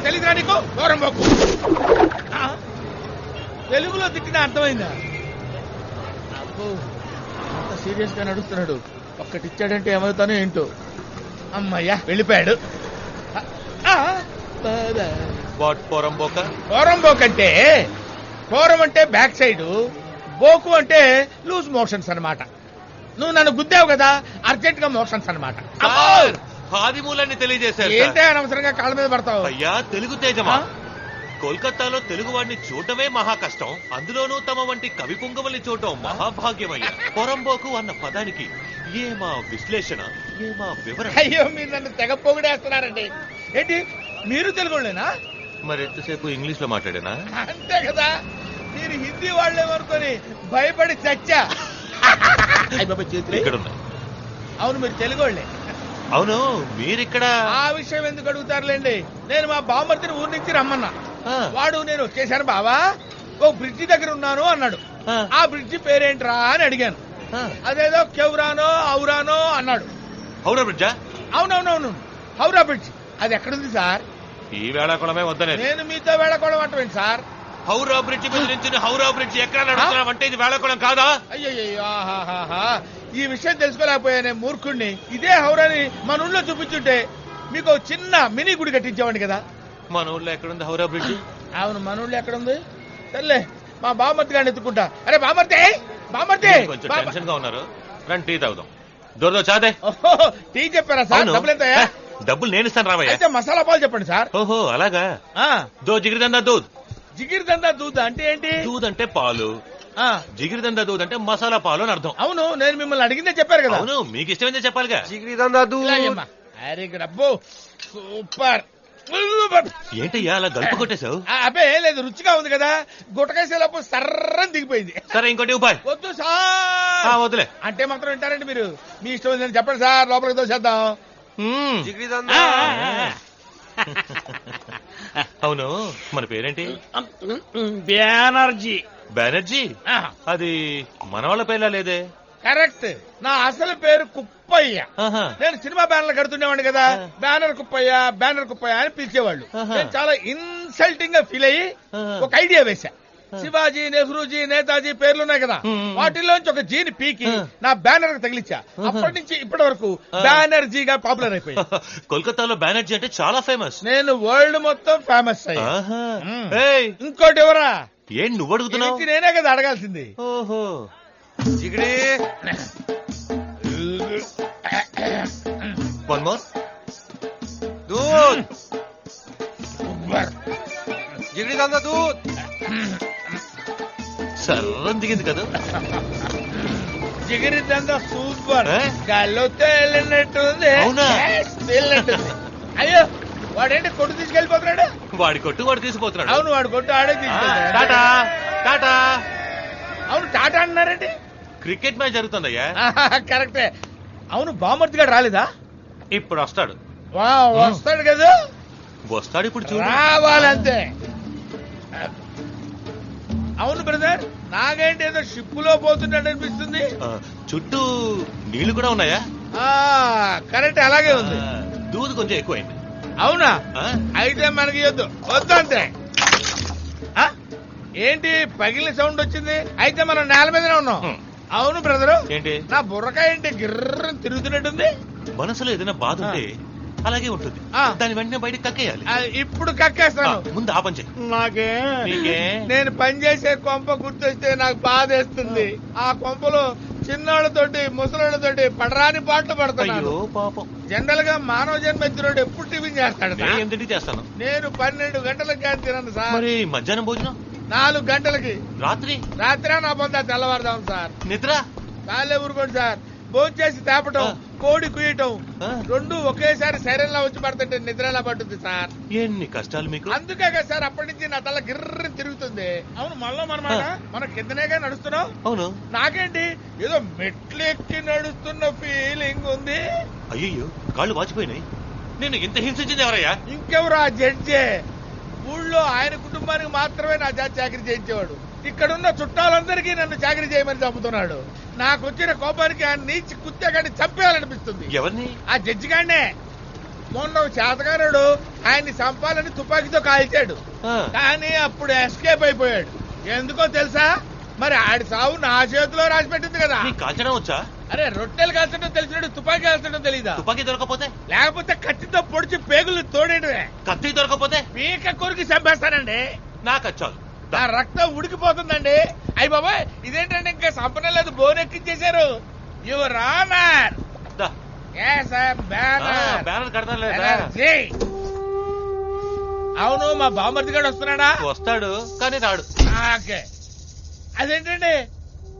తెలుగురా నీకు దూరం పోకు. తెలుగులో తిట్టిన అర్థమైందా? అబ్బో అంత సీరియస్ గా నడుస్తున్నాడు. ఒక్కటిచ్చాడంటే ఏమవుతానో ఏంటో. అమ్మయ్యా వెళ్ళిపోయాడు. పోరంబోక్ అంటే పోరం అంటే బ్యాక్ సైడ్, బోకు అంటే లూజ్ మోషన్స్ అన్నమాట. నువ్వు నన్ను గుద్దావు కదా, అర్జెంట్ గా మోషన్స్ అన్నమాట. ఆదిమూలాన్ని తెలియజేశారు. ఏంటే అనవసరంగా కాళ్ళ మీద పడతావు? అయ్యా తెలుగు తేజమా, కోల్కతాలో తెలుగు వాడిని చూడటమే మహా కష్టం, అందులోనూ తమ వంటి కవి పుంగవల్ని చూడటం మహాభాగ్యమయ్యా. పొరంబోకు అన్న పదానికి ఏమా విశ్లేషణ, ఏమా వివరణ. అయ్యో మీరు నన్ను తెగ పొగిడేస్తున్నారండి. ఏంటి మీరు తెలుగులేనా? మరి ఎంతసేపు ఇంగ్లీష్ లో మాట్లాడేనా? అంతే కదా, మీరు హిందీ వాళ్ళేమనుకొని భయపడి చచ్చా. ఇక్కడ ఉన్నాయి. అవును మీరు తెలుగోళ్లే. అవును మీరిక్కడ. ఆ విషయం ఎందుకు అడుగుతారులేండి. నేను మా బామ్మర్తిని ఊరి నుంచి రమ్మన్నా. వాడు నేను వచ్చేసాను బావా, ఓ బ్రిడ్జి దగ్గర ఉన్నాను అన్నాడు. ఆ బ్రిడ్జి పేరేంట్రా అని అడిగాను. అదేదో కెవ్రానో ఔరానో అన్నాడు. హౌరా బ్రిడ్జా? అవునవునవును హౌరా బ్రిడ్జ్. అది ఎక్కడుంది సార్? ఈ వేళాకోళమే వద్దనే. నేను మీతో వేళకోళం అంటవేంటి సార్? హౌరా బ్రిడ్జి మీద నుంచి హౌరా బ్రిడ్జి ఎక్కడ నడుస్తున్నాం అంటే ఇది వేళాకోళం కాదా? అయ్యో ఈ విషయం తెలుసుకోలేకపోయానే మూర్ఖుణ్ణి. ఇదే హౌరాని మన ఊళ్ళో చూపించుంటే మీకు చిన్న మినీ గుడి కట్టించేవాడిని కదా. మన ఊళ్ళో ఎక్కడుంది హౌరా బ్రిడ్జి? అవును మన ఊళ్ళో ఎక్కడుంది? సర్లే మా బామర్తి గారిని ఎత్తుకుంటా. అరే బామర్తి బామర్తి కొంచెం టెన్షన్ గా ఉన్నారు, రండి టీ తాగుదాం. దొరదో చాదే. టీ చెప్పారా సార్? డబ్బులు ఎంతయ్యా? డబ్బులు నేను ఇస్తాను రావయ్యా. అయితే మసాలా పాలు చెప్పండి సార్. ఓహో అలాగా. దో జిగిరిదందా దూద్. జిగిరిదందా దూద్ అంటే ఏంటి? దూద్ అంటే పాలు, జిగిరిదందా దూద్ అంటే మసాలా పాలు అని అర్థం. అవును నేను మిమ్మల్ని అడిగిందే చెప్పారు కదా. అవును మీకు ఇష్టమైందే చెప్పాలిగా. జిగిరిదందా దూద్. అరే అబ్బో సూపర్. ఏంటయ్యా అలా గల్పు కొట్టేశావు? అబ్బే లేదు, రుచిగా ఉంది కదా. గుట్టకేసేలోపు సర్రని దిగిపోయింది. సరే ఇంకోటి ఉపాయ్. వద్దు సార్. వద్దులే అంటే మాత్రం వింటారండి మీరు? మీ ఇష్టం ఉందని చెప్పండి సార్, లోపలికి దోసేద్దాం. జిగిరిదందా. అవును మన పేరేంటి? బెనర్జీ. బెనర్జీ? అది మన వాళ్ళ పేర్లా లేదే. కరెక్ట్, నా అసలు పేరు కుప్పయ్య. నేను సినిమా బ్యానర్ కడుతుండేవాడిని కదా, బ్యానర్ కుప్పయ్య అని పిలిచేవాళ్ళు. నేను చాలా ఇన్సల్టింగ్ గా ఫీల్ అయ్యి ఒక ఐడియా వేశా. శివాజీ, నెహ్రూజీ, నేతాజీ పేర్లున్నాయి కదా, వాటిల్లోంచి ఒక జీని పీకి నా బ్యానర్ తగిలిచ్చా. అప్పటి నుంచి ఇప్పటి వరకు బ్యానర్జీగా పాపులర్ అయిపోయి. కోల్కతాలో బ్యానర్జీ అంటే చాలా ఫేమస్. నేను వరల్డ్ మొత్తం ఫేమస్ అయ్యా. ఇంకోటి ఎవరా? ఏం నువ్వు అడుగుతున్నావు? నేనే కదా అడగాల్సింది. ఓహో జిగిడి. One more. దూద్. జిగిరిదందా దూద్. సర్రం దిగింది కదా. జిగిరిదందా సూపర్. గాల్లో తేలినట్టుంది. తేలినట్టుంది. అయ్యో వాడేంటి కొట్టు తీసుకెళ్లిపోతున్నాడు? వాడి కొట్టు వాడు తీసుకుపోతున్నాడు. అవును వాడు కొట్టు ఆడే తీసుకెళ్తాడు. టాటా టాటా. అవును టాటా అన్నారండి. క్రికెట్ మ్యాచ్ జరుగుతుందయ్యా. కరెక్టే. అవును బామర్తి గారు రాలేదా? ఇప్పుడు వస్తాడు. వస్తాడు కదా. వస్తాడు ఇప్పుడు చూడు. రావాలంతే. అవును బ్రదర్, నాగేంటి ఏదో షిప్పులో పోతున్నట్టు అనిపిస్తుంది. చుట్టూ నీళ్లు కూడా ఉన్నాయా? కరెక్ట్ అలాగే ఉంది. దూదు కొంచెం ఎక్కువైంది. అవునా? అయితే మనకి వద్దంతే. ఏంటి పగిలిన సౌండ్ వచ్చింది? అయితే మనం నేల మీదనే ఉన్నాం. అవును బ్రదరు, ఏంటి నా బుర్రకాయ ఏంటి గిర్ర తిరుగుతున్నట్టుంది? మనసులో ఏదైనా బాధ ఉంటే అలాగే ఉంటుంది, దాని వెంటనే బయటకు కక్కేయాలి. ఇప్పుడు కక్కేస్తాను. ముందు ఆ పని చెయ్యి. నాకే నేను పనిచేసే కొంప గుర్తొస్తే నాకు బాధేస్తుంది. ఆ కొంపలో చిన్నోళ్ళతోటి ముసలోళ్ళతోటి పడరాని పాటలు పడతాను. పాపం. జనరల్ గా మానవ జన్మ ఎత్తురోడు ఎప్పుడు టిఫిన్ చేస్తాడు? ఎంతటి చేస్తాను నేను 12 గంటలకు కానీ తినను సార్. మరి మధ్యాహ్నం భోజనం 4 గంటలకి. రాత్రి నా పొందా తెల్లవారుదాం సార్. నిద్ర కాలే ఊరుకోండి సార్. భోజనం చేసి తేపటం, కోడి కుయ్యటం రెండు ఒకేసారి శరీరంలో వచ్చి పడుతుంటే నిద్ర ఎలా పడుతుంది సార్? ఎన్ని కష్టాలు మీకు. అందుకే కదా సార్ అప్పటి నుంచి నా తల గిర్ర తిరుగుతుంది. అవును మళ్ళా మన కిందనేగా నడుస్తున్నావు. అవును నాకేంటి ఏదో మెట్లెక్కి నడుస్తున్న ఫీలింగ్ ఉంది. అయ్యో కాళ్ళు వాచిపోయినాయి. నేను ఇంత హింసించింది ఎవరయ్యా? ఇంకెవరు? ఆ జడ్జే. ఊళ్ళో ఆయన కుటుంబానికి మాత్రమే నా జాతి చాకరీ చేయించేవాడు. ఇక్కడున్న చుట్టాలందరికీ నన్ను చాకరీ చేయమని చంపుతున్నాడు. నాకు వచ్చిన కోపానికి ఆయన నీచి కుత్తేగాడిని చంపేయాలనిపిస్తుంది. ఎవరిని? ఆ జడ్జి గానే. మొన్న చేతగారుడు ఆయన్ని చంపాలని తుపాకీతో కాల్చాడు. కానీ అప్పుడు ఎస్కేప్ అయిపోయాడు. ఎందుకో తెలుసా? మరి ఆడి సావు నా చేతిలో రాసి పెట్టింది కదా. కాల్చడం వచ్చా? అరే రొట్టెలు కాల్చడం తెలిసినట్టు తుపాకీ కాల్చడం తెలీదా? తుపాకీ దొరకపోతే? లేకపోతే కత్తితో పొడిచి పేగులు తోడేయడమే. కత్తి దొరకపోతే? పీక కొరికి చంపేస్తానండి. నాకు చాలు. నా రక్తం ఉడికిపోతుందండి. అయ్యి బాబాయ్, ఇదేంటంటే ఇంకా సంపన లేదు, బోన్ ఎక్కించేశారు. Your honour. బ్యానర్ కడతానులేదా? అవును, మా బామ్మర్ది గారు వస్తున్నాడా? వస్తాడు కానీ రాడు. ఓకే. అదేంటండి,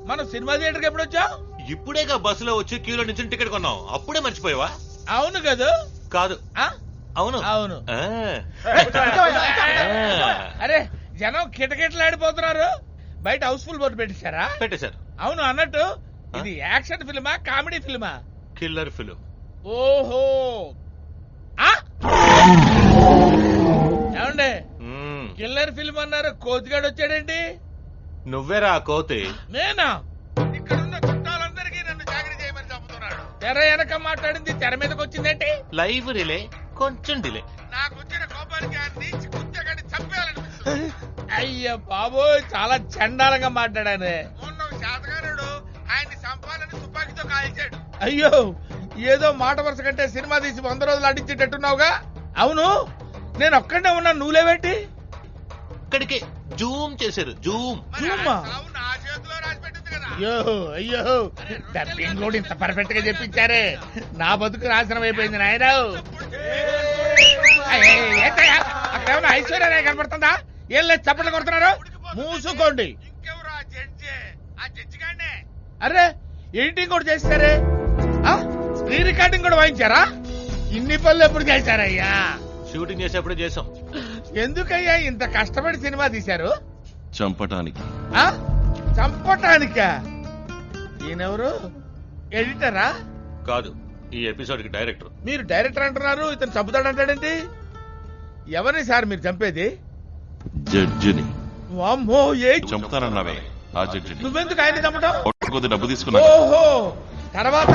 మనం సినిమా థియేటర్కి ఎప్పుడు వచ్చాం? ఇప్పుడేగా బస్సులో వచ్చి క్యూలో నుంచి టికెట్ కొన్నాం. అప్పుడే మర్చిపోయావా? అవును కదా? కాదు, అవును అవును. ఆ. అరే జనం కిటకిటలాడిపోతున్నారు. బయట హౌస్ఫుల్ బోర్డు పెట్టేశారా? పెట్టేశారు. అవును, అన్నట్టు ఇది యాక్షన్ ఫిల్మా కామెడీ ఫిల్మా? Killer film. ఓహో. ఏమండి కిల్లర్ ఫిల్మ్ అన్నారు, కోతిగాడు వచ్చాడేంటి? నువ్వేరా కోతి. నేనా? ఇక్కడున్న చుట్టాలందరికీ నన్ను చాకరీ చేయమని చెబుతున్నాడు. తెర వెనక మాట్లాడింది తెర మీదకి వచ్చిందేంటి? లైవ్ రిలే, కొంచెం డిలే. నాకు వచ్చిన కోపానికి ఆ నీచి కుత్తగాడిని చంపేయాలనిపిస్తుంది. అయ్య బాబోయ్, చాలా చండాలంగా మాట్లాడాను. మొన్న శాతగారుడు ఆయన్ని చంపాలని తుపాకీతో కాల్చాడు. అయ్యో, ఏదో మాట వరుస కంటే సినిమా తీసి 100 రోజులు అడిచేటట్టున్నావుగా. అవును, నేను ఒక్కడే ఉన్నా, నువ్వులేవేంటి? ఇక్కడికి జూమ్ చేశారు. జూమ్. అయ్యో డబ్బింగ్ కూడా ఇంత పర్ఫెక్ట్ గా చెప్పించారే. నా బతుకు నాశనం అయిపోయింది నాయరావు. అక్కడేమన్నా ఐశ్వర్య కనపడుతుందా? ఏం లేదు, చప్పట్లు కొడుతున్నారు. మూసుకోండి. అరే ఎడిటింగ్ కూడా చేస్తారే, స్క్రీ రికార్డింగ్ కూడా వాయించారా? ఇన్ని పనులు ఎప్పుడు చేశారయ్యా? షూటింగ్ చేసేప్పుడు చేసాం. ఎందుకయ్యా ఇంత కష్టపడి సినిమా తీశారు? చంపటానికి. చంపటానికా? ఈయనెవరు? ఎడిటరా? కాదు, ఈ ఎపిసోడ్ కి డైరెక్టర్. మీరు డైరెక్టర్ అంటున్నారు, ఇతను చంపుతాడంటాడేంటి? ఎవరిని సార్ మీరు చంపేది? జడ్జిని. వామ్మో, ఏ చంపుతానన్నావే ఆ జడ్జిని. నువ్వెందుకు ఆయన చంపటం? కొద్ది డబ్బు తీసుకున్నా. ఓహో, తర్వాత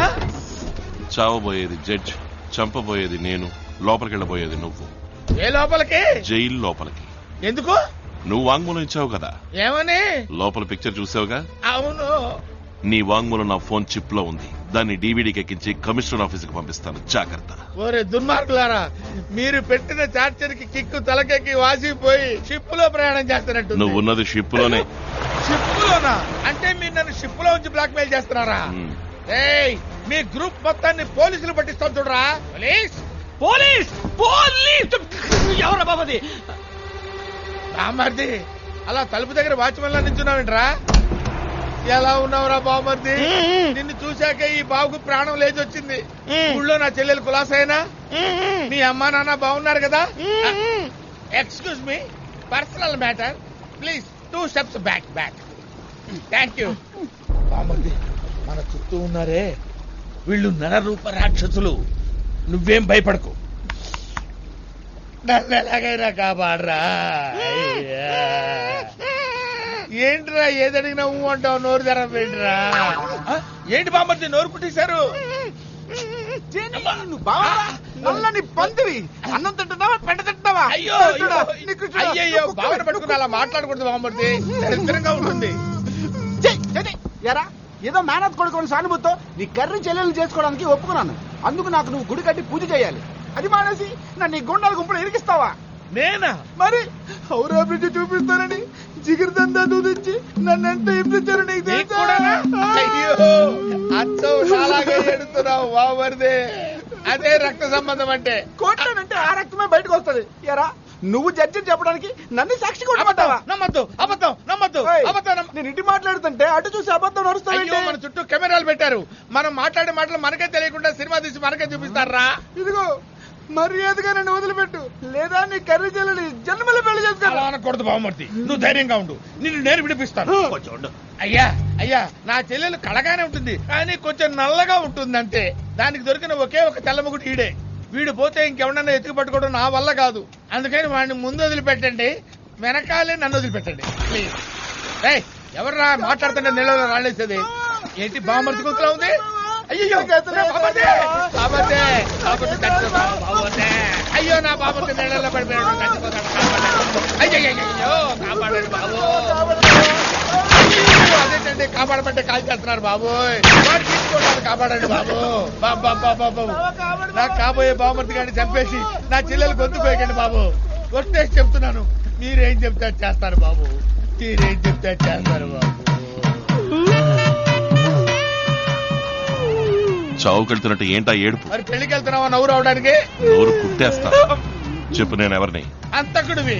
చావబోయేది జడ్జ్, చంపబోయేది నేను, లోపలికి వెళ్ళబోయేది నువ్వు. ఏ లోపలికి? జైలు లోపలికి. ఎందుకు? నువ్వు వాంగ్మూలం ఇచ్చావు కదా. ఏమని? లోపల పిక్చర్ చూసావుగా. అవును. నీ వాంగ్మూలం నా ఫోన్ చిప్ లో ఉంది. దాన్ని డీవీడీకి ఎక్కించి కమిషనర్ ఆఫీస్ కి పంపిస్తాను, జాగ్రత్త. ఓరే దుర్మార్గులారా, మీరు పెట్టిన చార్జర్ కి కిక్కు తలకెక్కి వాసిపోయి షిప్ లో ప్రయాణం చేస్తున్నట్టు. నువ్వు ఉన్నది షిప్ లోనే. షిప్ లోనా? అంటే మీరు నన్ను షిప్ లో ఉంచి బ్లాక్ మెయిల్ చేస్తున్నారా? ఏయ్, మీ గ్రూప్ మొత్తాన్ని పోలీసులు పట్టిస్తాం చూడరా. Police police police. ఎవరా బాబది? బామర్ది, అలా తలుపు దగ్గర వాచ్మెన్ లా నించున్నావేంట్రా? ఎలా ఉన్నావురా బామర్ది? నిన్ను చూశాకే ఈ బాబుకు ప్రాణం లేచొచ్చింది. ఊళ్ళో నా చెల్లెలు కులాసైనా మీ అమ్మా నాన్న బాగున్నారు కదా? Excuse me, personal matter, please 2 steps back. Thank you. బామర్ది, మన చుట్టూ ఉన్నారే వీళ్ళు నరరూప రాక్షసులు. నువ్వేం భయపడకు, నన్ను ఎలాగైనా కాపాడరా. ఏంట్రా ఏదడిగినా ఊ అంటావు, నోరు తెరవేంట్రా? ఏంటి బామ్మర్ది నోరు కుట్టేశారు? నల్లని పందిరి, అన్నం తింటున్నావా పెంట తింటున్నావా? అయ్యో అయ్యో, బావన పట్టుకుని అలా మాట్లాడకూడదు బామ్మర్ది, దరిద్రంగా ఉంటుంది. ఎరా ఏదో మేనత్ కొడుకుని సానుభూతితో నీ కర్రీ చెల్లెలు చేసుకోవడానికి ఒప్పుకున్నాను. అందుకు నాకు నువ్వు గుడి కట్టి పూజ చేయాలి. అది మానేసి నన్ను ఈ గుండాల గుంపులు ఇరికిస్తావా? నేనా? మరి హౌరా బ్రిడ్జ్ చూపిస్తానని జిగిరి దందా దూదించి నన్ను ఎంత హింసించారు నీకు తెలుసా? అయ్యో, అచ్చం అలాగే ఎడుతున్నావు బామ్మర్ది. అదే రక్త సంబంధం అంటే. కొట్టానంటే ఆ రక్తమే బయటకు వస్తుంది. ఎరా నువ్వు జడ్జి చెప్పడానికి నన్ను సాక్షి కొట్టమంటావా? నమ్మద్దు, అబద్ధం నమ్మద్దు, అబద్ధం. నేను ఇటు మాట్లాడుతుంటే అటు చూసి అబద్ధం నడుస్తాను. మన చుట్టూ కెమెరాలు పెట్టారు. మనం మాట్లాడే మాటలు మనకే తెలియకుండా సినిమా తీసి మనకే చూపిస్తారా? ఇదిగో మర్యాదగా నన్ను వదిలిపెట్టు, లేదా నీ కర్రీ చెల్లెలు జన్మలో పెళ్లి చేస్తాను. అనకూడదు బామ్మర్తి, నువ్వు ధైర్యంగా ఉండు, నిన్ను నేను విడిపిస్తాను. అయ్యా అయ్యా, నా చెల్లెలు కళగానే ఉంటుంది కానీ కొంచెం నల్లగా ఉంటుంది అంతే. దానికి దొరికిన ఒకే ఒక తెల్లముగుడు ఈడే. వీడు పోతే ఇంకెవడన్నా ఎత్తుకు పట్టుకోవడం నా వల్ల కాదు. అందుకని వాడిని ముందు వదిలిపెట్టండి, వెనకాలే నన్ను వదిలిపెట్టండి ప్లీజ్. ఎవర్రా మాట్లాడుతుంటే నీళ్ళలో రాళ్ళేసేది? ఏంటి బామ్మర్తి గుంతలా ఉంది? అయ్యో బాబర్ది చచ్చిపోతాడు బాబోతే. అయ్యో నా బాబర్ది నీళ్ళలో పడిపోయాడు చచ్చిపోతాడు. అయ్యో కాపాడండి బాబు. అదేంటండి కాపాడమంటే కాల్ చేస్తున్నారు బాబోయ్. వాడు తీసుకోవడానికి కాపాడండి బాబు. బాబు నాకు కాబోయే బామర్ది గారిని చంపేసి నా చెల్లెలు గొంతు పోయకండి బాబు. కొట్టేసి చెప్తున్నాను, మీరేం చెప్తే చేస్తారు బాబు. మీరేం చెప్తే చేస్తారు బాబు. చావుకెళ్తున్నట్టు ఏంటా ఏడుపు? మరి పెళ్లికి వెళ్తున్నావా నవ్వు రావడానికి? నోరు కుట్టేస్తా. చెప్పు, నేను ఎవరిని? అంతకుడివి.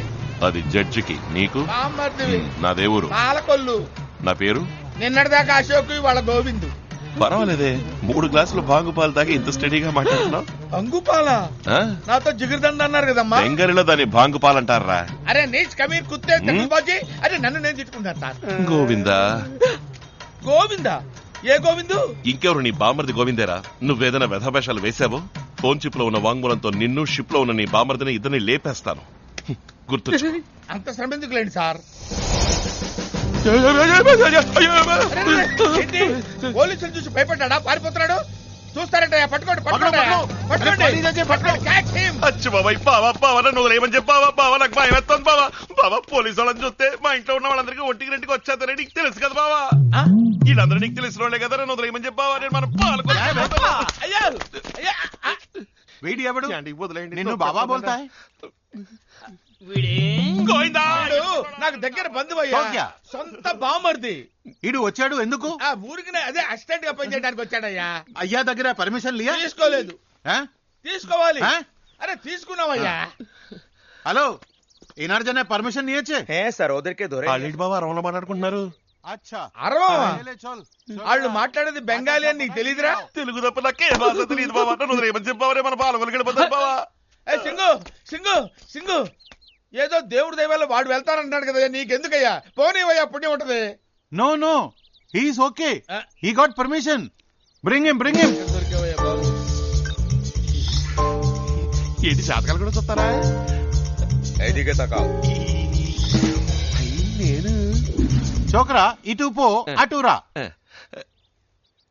అది జడ్జికి, నీకు? బామర్దివి. నా దేవురు పాలకొల్లు. నా పేరు? నిన్నటిదాకా అశోక్, వాళ్ళ గోవిందు. పర్వాలేదే, 3 గ్లాసులు బాంగు పాలు తాగి ఇంత స్టడీగా మాట్లాడుతున్నావు. అంగుపాల నాతో జిగిరిదండ అన్నారు కదమ్మా. బెంగళూరులో దాన్ని బాంగు పాలంటారా? అరే నీచ్ కమీర్ కుత్తే బాజీ. అరే నన్ను నేను తిట్టుకుంటాను సార్. గోవిందా? గోవిందా? ఏ గోవిందు? ఇంకెవరు, నీ బామర్ది గోవిందేరా. నువ్వేదైనా వ్యధభేషాలు వేశావో ఫోన్ చిప్ లో ఉన్న వాంగ్మూలంతో నిన్ను, షిప్ లో ఉన్న నీ బామర్దిని ఇద్దరిని లేపేస్తాను. గుర్తు. అంత శ్రమ ఎందుకు లేండి సార్. పోలీసులు చూసి భయపడ్డా పారిపోతున్నాడు. చూస్తారంట. పట్టుకోండి నువ్వు ఏమని చెప్పావా బావా? నాకు భయం వేస్తాను బావా. బావా పోలీసు వాళ్ళని చూస్తే మా ఇంట్లో ఉన్న వాళ్ళందరికీ ఒంటికి రెండుకి వచ్చేస్తారని నీకు తెలుసు కదా బావా. వీళ్ళందరూ నీకు తెలిసిన వాళ్ళే కదా. నువ్వు ఏమని చెప్పావా? నేను మనం వీడి ఎవడు? వదిలేయండి. నిన్ను బాబా బోల్తా హై? నాకు దగ్గర బంధువయ్యా, సొంత బామర్ది. ఇడు వచ్చాడు ఎందుకు? ఆ ఊరికి అదే అసిస్టెంట్ గా పనిచేయడానికి వచ్చాడయ్యా. అయ్యా దగ్గర పర్మిషన్ లియా? తీసుకోలేదు. తీసుకోవాలి. అరే తీసుకున్నావయ్యా. హలో, ఈనాడు జనే పర్మిషన్ నియచ్చే? సార్ ఉదరికే దొరే బావా అరవలో మాట్లాడుకుంటున్నారు. అచ్చా వాళ్ళు మాట్లాడేది బెంగాలీ అని నీకు తెలీదురా? తెలుగు తప్ప నాకే భాష తెలియదు బావా. నువ్వు ఏమని చెప్పావరే? మన పాలకొల్లు గడిపోతారు బావా. సింగు ఏదో దేవుడి దైవాల్లో వాడు వెళ్తానంటున్నాడు కదా, నీకెందుకయ్యా? పోనీవయ్యా, పుణ్యం ఉంటది. No no, he's okay. He got permission. Bring him. దొరికేవయ్యా బాబు. ఏంటి జాతకాలు కూడా చూస్తారా? నేను చోకరా ఇటు పో అటురా.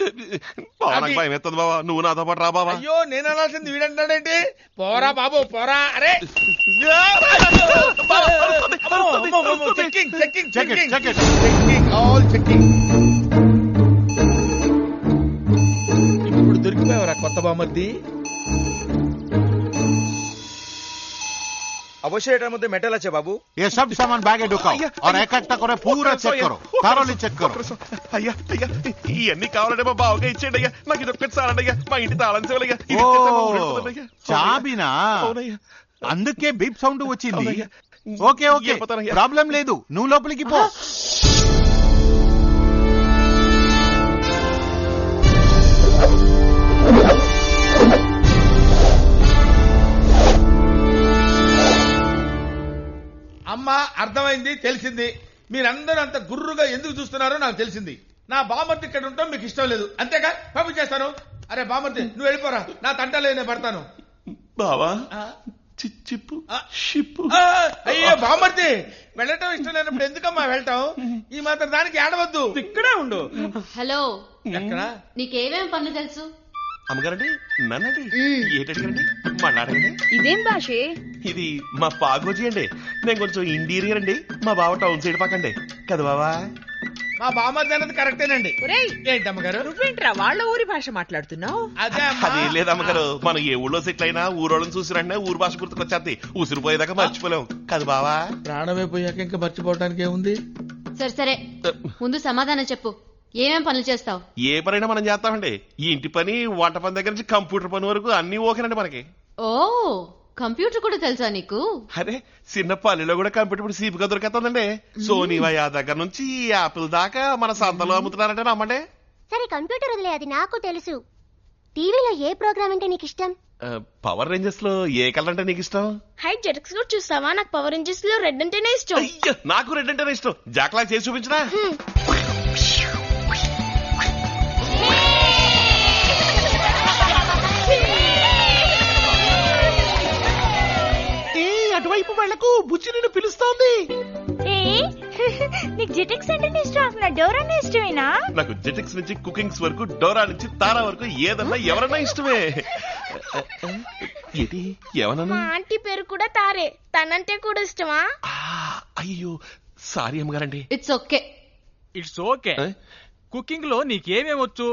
నాకు భయం ఎత్తదు బావా. నువ్వు నాతో పాటు రా బావా. అయ్యో నేను అనాల్సింది వీడంటాడేంటి? పోరా బాబు పోరా. అరే ఇప్పుడు దొరికిపోయావరా కొత్త బామర్ది? অবশ্যই এটার মধ্যে মেটাল আছে বাবু। ये सब सामान बैग में ढुकाओ और एक एक करे पूरा चेक करो, thoroughly check करो। అయ్యా అయ్యా ఇవన్నీ కావాలంటే మా బావగా ఇచ్చేయండి అయ్యా. నాకు ఇది ఒక్కటి చాలండి అయ్యా. మా ఇంటి తాళం చెవులయ్యా. ఓ చాబినా? అందుకే బీప్ సౌండ్ వచ్చింది. ఓకే ఓకే, ప్రాబ్లం లేదు. నువ్వు లోపలికి పో. అమ్మా అర్థమైంది, తెలిసింది. మీరందరూ అంత గుర్రుగా ఎందుకు చూస్తున్నారో నాకు తెలిసింది. నా బామర్ది ఇక్కడ ఉంటాం మీకు ఇష్టం లేదు, అంతేగా? పంపించేస్తాను. అరే బామర్ది నువ్వు వెళ్ళిపోరా, నా తంటలే నేను పడతాను. బావా చిప్పు షిప్పు. అయ్యో బామర్ది వెళ్ళటం ఇష్టం లేనప్పుడు ఎందుకమ్మా వెళ్ళటం? ఈ మాత్రం దానికి ఆడవద్దు. ఇక్కడే ఉండు. హలో, ఎక్కడ? నీకేమేం పనులు తెలుసు? అమ్మగారండి నన్నండి ఏంటండి మాట్లాడండి. ఇదేం భాషే? ఇది మా పాగోజీ అండి. నేను కొంచెం ఇంటీరియర్ అండి. మా బావ టౌన్ సైడ్ పక్కండి కదా బావా. మా బామర్ది అన్నది కరెక్టేనండి. ఏంటమ్మగారు నువ్వేంట్రా వాళ్ళ ఊరి భాష మాట్లాడుతున్నావు? అదే అది లేదమ్మగారు, మనం ఏ ఊళ్ళో సెటిల్ అయినా ఊరోళ్ళని చూసిరంటే ఊరు భాష గుర్తుకొచ్చేది. ఉసిరిపోయేదాకా మర్చిపోలేం కదా బావా. ప్రాణమే పోయాక ఇంకా మర్చిపోవడానికి ఏముంది? సరే సరే, ముందు సమాధానం చెప్పు. ఏమేం పనులు చేస్తావు? ఏ పనైనా మనం చేస్తామండి. ఈ ఇంటి పని, వంట పని దగ్గర నుంచి కంప్యూటర్ పని వరకు అన్ని ఓకేనండి మనకి. ఓ, కంప్యూటర్ కూడా తెలుసా నీకు? అరే చిన్న పల్లెలో కూడా కంప్యూటర్ సీపుగా దొరికేస్తుందండి. సోనీ వయా దగ్గర నుంచి యాపిల్ దాకా మన సంతలో అమ్ముతున్నారంటే నమ్మండి. సరే కంప్యూటర్ వదిలే, అది నాకు తెలుసు. టీవీలో ఏ ప్రోగ్రామ్ అంటే నీకు ఇష్టం? పవర్ రేంజర్స్ లో ఏ కలర్ అంటే నీకు ఇష్టం? హైట్ జెటక్స్ కూడా చూస్తావా? నాకు పవర్ రేంజర్స్ లో రెడ్ అంటేనే ఇష్టం. అయ్యో నాకు రెడ్ అంటేనే ఇష్టం. జాక్లా చేసి చూపించరా? అటువైపు వాళ్లకు బుచ్చి నిన్ను పిలుస్తోంది. నీకు జెటిక్స్ అంటే ఇష్టం, నా డోరానే ఇష్టమేనా? నాకు జెటిక్స్ నుంచి కుకింగ్స్ వరకు డోరా నుంచి తారా వరకు ఏదన్నా ఎవరన్నా ఇష్టమే. ఇది ఎవరన్నా? మా ఆంటీ పేరు కూడా తారే, తనంటే కూడా ఇష్టమా? అయ్యో సారీ అమ్మగారండి. It's okay. It's okay. Cooking లో నీకేమేమి వచ్చు?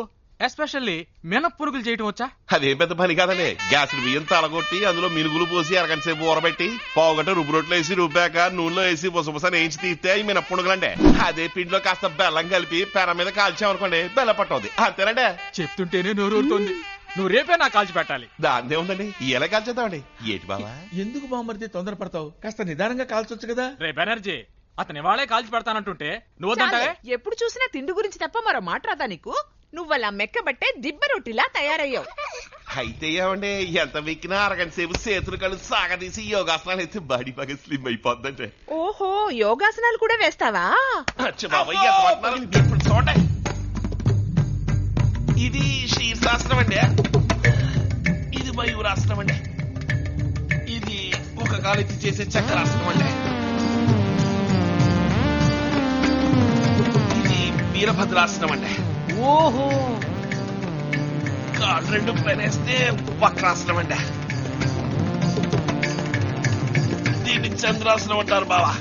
ఎస్పెషల్లీ మినప్పురుగులు చేయటం వచ్చా? అదేం పెద్ద పని కాదండి. గ్యాస్ బియ్యం తలగొట్టి అందులో మినుగులు పోసి అరగంట సేపు ఊరబెట్టి పావుగంట రుబ్బు రొట్టెలు వేసి రుబ్బాక నూనెలో వేసి బుసబుస వేయించి తీస్తే అవి మినప్పుడుగులండి. అదే పిండిలో కాస్త బెల్లం కలిపి పెన మీద కాల్చామనుకోండి బెల్ల పట్టవుద్ది. అంతేనండి. చెప్తుంటేనే నోరూరుతోంది. నువ్వు రేపే నాకు కాల్చి పెట్టాలి. దాందే ఉందండి. ఎలా కాల్చేద్దామండి? ఏంటి బావా? ఎందుకు బామ్మర్ది తొందరపడతావు? కాస్త నిదానంగా కాల్చొచ్చు కదా. రే బెనర్జీ, అతని వాళ్ళే కాల్చి పెడతానంటుంటే నువ్వు వద్దంటావే? ఎప్పుడు చూసినా తిండి గురించి తప్ప మరో మాట రాదా నీకు? నువ్వలా మెక్కబట్టే దిబ్బ రొట్టిలా తయారయ్యావు. అయితే ఏమండి ఎంత వెక్కినా అరగంట సేపు చేతులు కళ్ళు సాగదీసి యోగాసనాలు వేస్తే బాడీ బాగా స్లిమ్ అయిపోద్దంటే. ఓహో, యోగాసనాలు కూడా వేస్తావా? బాబాయ్ ఎంత పడుతున్నారు? ఇప్పుడు చూడండి, ఇది శీర్షాసనం అండి, ఇది మయూరాసనం అండి, ఇది ఒక కాలెత్తి చేసే చక్రాసనం అండి, ఇది వీరభద్రాసనం అండి. ఓహో, కాళ్ళు రెండు పైనేస్తే వక్రాసనం అండి. దీన్ని చంద్రాసనం అంటారు బావా.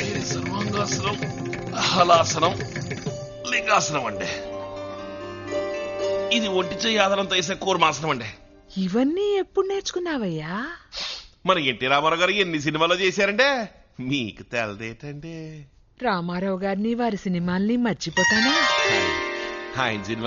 ఇది సర్వాంగాసనం, హలాసనం, లింగాసనం అండి. ఇది ఒంటి చెయ్యి ఆధారంతో వేసే కూర్మాసనం అండి. ఇవన్నీ ఎప్పుడు నేర్చుకున్నావయ్యా? మన ఎన్టీ రామారావు గారు ఎన్ని సినిమాలో చేశారంటే మీకు తెలదేటండి. రామారావు గారిని వారి సినిమాల్ని మర్చిపోతానా? ఆయన సినిమా